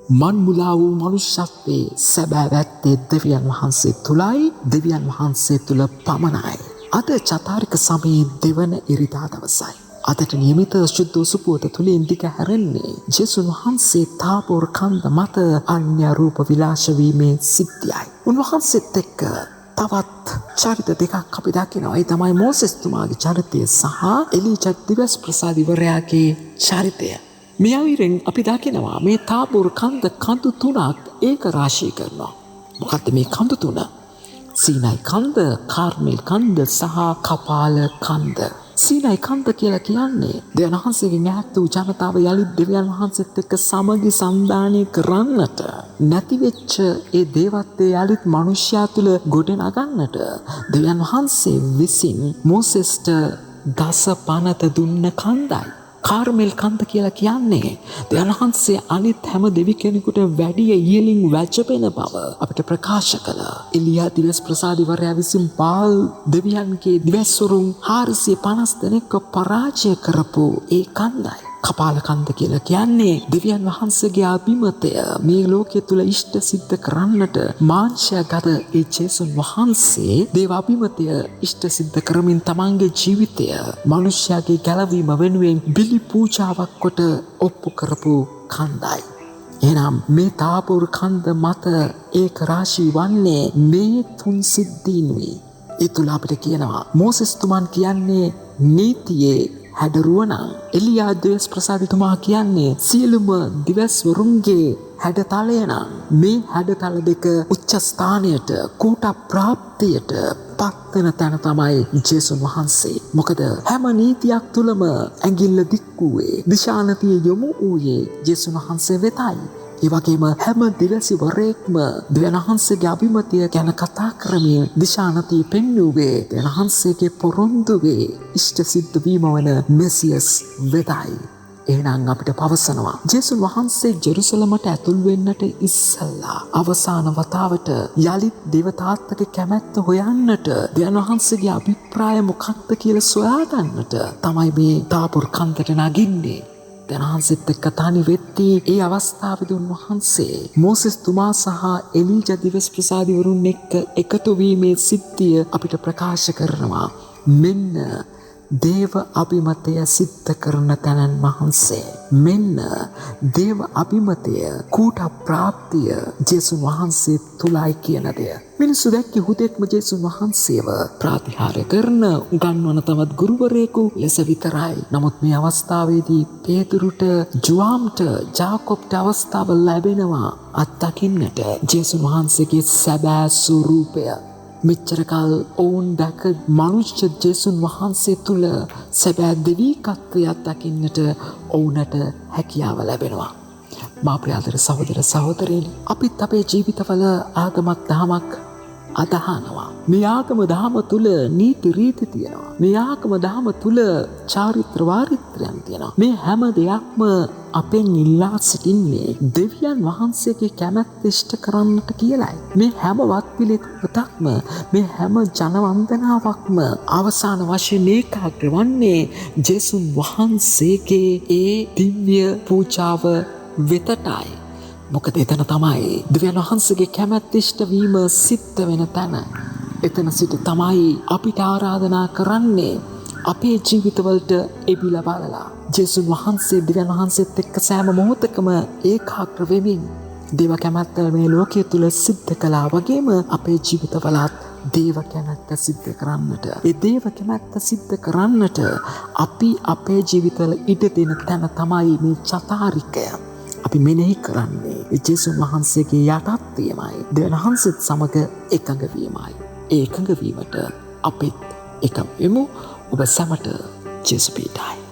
මන් මුලා වූ මනුෂ්‍යත්වයේ සැබෑ ඇත්තේ දෙවියන් වහන්සේ තුලයි, දෙවියන් වහන්සේ තුල පමණයි. අද චතාරික සමයේ දෙවන ඉරිදා දවසයි. අදට නියමිත ශුද්ධ සුපුවත තුලින් දිග හැරෙන්නේ ජේසුස් වහන්සේ තාබෝර් කන්ද මත අන්‍ය රූප විලාස වීමේ සිද්ධියයි. උන්වහන්සේත් එක්ක තවත් චරිත දෙකක් අපි දකිනවා. ඒ තමයි මෝසෙස් තුමාගේ චරිතය සහ එලීජා දිවස් ප්‍රසාදිවරයාගේ චරිතය. මේ අයුරින් අපි දකිනවා මේ තාබෝර් කන්ද කඳු තුනක් ඒක රාශී කරනවා. මොකක්ද මේ කඳු තුන? සීනයි කන්ද, කාර්මෙල් කන්ද සහ කපාල කන්ද. සීනයි කන්ද කියලා කියන්නේ දෙවියන් වහන්සේගෙන් ඈත් වූ ජනතාව යලිත් දෙවියන් වහන්සේත් එක්ක සමගි සම්දානය කරන්නට, නැති වෙච්ච ඒ දේවත්වයේ යලිත් මනුෂ්‍යයා තුළ ගොඩනගන්නට දෙවියන් වහන්සේ විසින් මෝසෙස්ට දස පනත දුන්න කන්දයි. කාර්මෙල් කන්ද කියලා කියන්නේ දෙවියන් වහන්සේ අනිත් හැම දෙවි කෙනෙකුට වැඩිය ඉහළින් වැජපෙන බව අපිට ප්‍රකාශ කළ එලියා දිවස් ප්‍රසාදිවරයා විසින් බාල් දෙවියන්ගේ දිවස්වරුන් 450 දෙනෙක්ව පරාජය කරපු ඒ කන්දයි. කපාල කන්ද කියලා කියන්නේ දෙවියන් වහන්සේගේ අභිමතය මේ ලෝකයේ තුල ඉෂ්ට සිද්ධ කරන්නට මාංශයගත ඒ ජේසුස් වහන්සේ දේව අභිමතය ඉෂ්ට සිද්ධ කරමින් තමන්ගේ ජීවිතය මිනිස්යාගේ ගැලවීම වෙනුවෙන් බිලි පූජාවක් කොට ඔප්පු කරපු කන්දයි. එනම් මේ තාබෝර් කන්ද මත ඒක රාශී වන්නේ මේ තුන් සිද්ධීනුයි. ඒ තුල අපිට කියනවා මෝසෙස් තුමන් කියන්නේ නීතියේ හැඩරුවනම්, එලියා දිවස් ප්‍රසාදිතුමා කියන්නේ සියලුම දිවස්වරුන්ගේ හැඩතලය නම්, මේ හැඩතල දෙක උච්ච ස්ථානයට කූට ප්‍රාප්තියට පත්වන තැන තමයි ජේසුස් වහන්සේ. මොකද හැම නීතියක් තුලම ඇඟිල්ල දික් වූයේ, දිශානතිය යොමු වූයේ ජේසුස් වහන්සේ වෙතයි. ඒ වගේම හැම දිවසිවරයෙක්ම දෙවියන් වහන්සේගේ අභිමතය ගැන කතා කරමින් දිශානතිය පෙන්වුවේ දෙවියන් වහන්සේගේ පොරොන්දුවේ ඉෂ්ට සිද්ධ වීම වන මෙසියස් වෙතයි. එහෙනම් අපිට පවසනවා ජේසුස් වහන්සේ ජෙරුසලමට ඇතුල් වෙන්නට ඉස්සෙල්ලා අවසාන වතාවට යලිත් දේවතාත්තගේ කැමැත්ත හොයන්නට දෙවියන් වහන්සේගේ අභිප්‍රාය මොකක්ද කියලා සොයාගන්නට තමයි මේ තාබෝර් කන්දට නගින්නේ. දෙවියන්වහන්සේත් එක්ක තනි වෙද්දී ඒ අවස්ථාවේදී උන්වහන්සේ මෝසෙස් තුමා සහ එලීජා දිවස් ප්‍රසාදිවරුන් එක්ක එකතු වීමේ සිද්ධිය අපිට ප්‍රකාශ කරනවා. මෙන්න දේව අභිමතය සිද්ධ කරන තැනන් වහන්සේ, මෙන්න දේව අභිමතය කූට ප්‍රාප්තිය ජේසුස් වහන්සේ තුලයි කියන දෙය. මිනිස්සු දැක්කේ හුදෙක්ම ජේසුස් වහන්සේව ප්‍රාතිහාර්ය කරන උගන්වන තවත් ගුරුවරයෙකු ලෙස විතරයි. නමුත් මේ අවස්ථාවේදී පේතුරුට, ජුවාම්ට, ජාකොබ්ට අවස්ථාව ලැබෙනවා අත්දකින්නට ජේසුස් වහන්සේගේ සැබෑ ස්වරූපය. මෙච්චර කල් ඔවුන් දැක මනුෂ්‍ය ජේසුස් වහන්සේ තුල සැබෑ දෙවිකත්වය අත්දකින්නට ඔවුන්ට හැකියාව ලැබෙනවා. මා ප්‍රියාදර සහෝදර සහෝදරයනි, අපිත් අපේ ජීවිතවල ආගමක් දහමක් අදහනවා. මේ ආගම දහම තුල නීති රීති තියෙනවා. මේ ආගම දහම තුල චාරිත්‍ර වාරිත්‍රයන් තියෙනවා. මේ හැම දෙයක්ම අපෙන් ඉල්ලා සිටින්නේ දෙවියන් වහන්සේගේ කැමැත්ත ඉෂ්ට කරන්නට කියලයි. මේ හැම වත්පිළිවෙතක්ම, මේ හැම ජනවන්දනාවක්ම අවසාන වශයෙන් ඒකාග්‍ර වන්නේ ජේසුස් වහන්සේගේ ඒ දිව්‍ය පූජාව වෙතටයි. මොකද එතන තමයි දෙවියන් වහන්සේගේ කැමැත්ත ඉෂ්ට වීම සිද්ධ වෙන තැන. එතන සිට තමයි අපිට ආරාධනා කරන්නේ අපේ ජීවිතවලට එබිලා බලලා ජේසුස් වහන්සේ දෙවියන් වහන්සේත් එක්ක සෑම මොහොතකම ඒකාග්‍ර වෙමින් දේව කැමැත්ත මේ ලෝකයේ තුල සිද්ධ කළා වගේම අපේ ජීවිතවලත් දේව කැමැත්ත සිද්ධ කරන්නට, ඒ දේව කැමැත්ත සිද්ධ කරන්නට අපි අපේ ජීවිතවල ඉඩ දෙන තැන තමයි මේ චතාරිකය. අපි මෙනෙහි කරන්නේ ජේසුස් වහන්සේගේ යටත් වීමයි, දෙවියන් වහන්සේත් සමග එකඟ වීමයි. ඒ එකඟ වීමට අපිත් එකම වෙමු. ඔබ සැමට ජේසුස් පීඨයි.